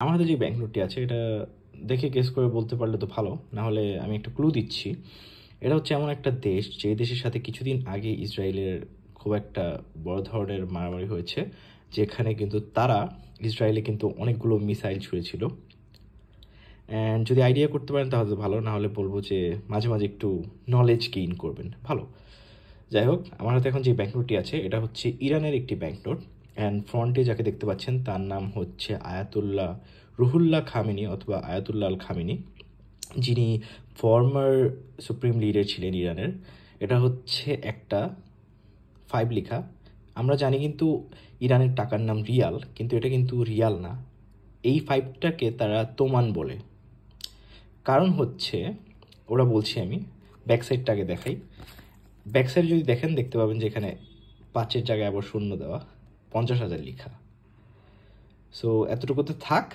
আমার হাতে যে ব্যাংক নোটটি আছে এটা দেখে গেস করে বলতে পারলে তো ভালো, না হলে আমি একটা ক্লু দিচ্ছি। এটা হচ্ছে এমন একটা দেশ যে দেশের সাথে কিছুদিন আগে ইসরায়েলের খুব একটা বড় ধরনের মারামারি হয়েছে, যেখানে কিন্তু তারা ইসরায়েলে কিন্তু অনেকগুলো মিসাইল ছুঁড়েছিল। অ্যান্ড যদি আইডিয়া করতে পারেন তাহলে তো ভালো, না হলে বলবো যে মাঝে মাঝে একটু নলেজ গেইন করবেন, ভালো। যাই হোক, আমার হাতে এখন যে ব্যাংক নোটটি আছে এটা হচ্ছে ইরানের একটি ব্যাংক নোট। অ্যান্ড ফ্রন্টে যাকে দেখতে পাচ্ছেন তার নাম হচ্ছে আয়াতুল্লাহ রুহুল্লাহ খামেনি অথবা আয়াতুল্লাহ আল খামেনি, যিনি ফর্মার সুপ্রিম লিডার ছিলেন ইরানের। এটা হচ্ছে একটা 5 লেখা। আমরা জানি কিন্তু ইরানের টাকার নাম রিয়াল, কিন্তু এটা কিন্তু রিয়াল না। এই 5টাকে তারা তোমান বলে। কারণ হচ্ছে, ওরা বলছি আমি ব্যাক সাইডটাকে দেখাই। ব্যাক সাইড যদি দেখেন দেখতে পাবেন যে এখানে 5-এর জায়গায় আবার শূন্য দেওয়া, 50,000 লেখা। সো এতটুকুতে থাক।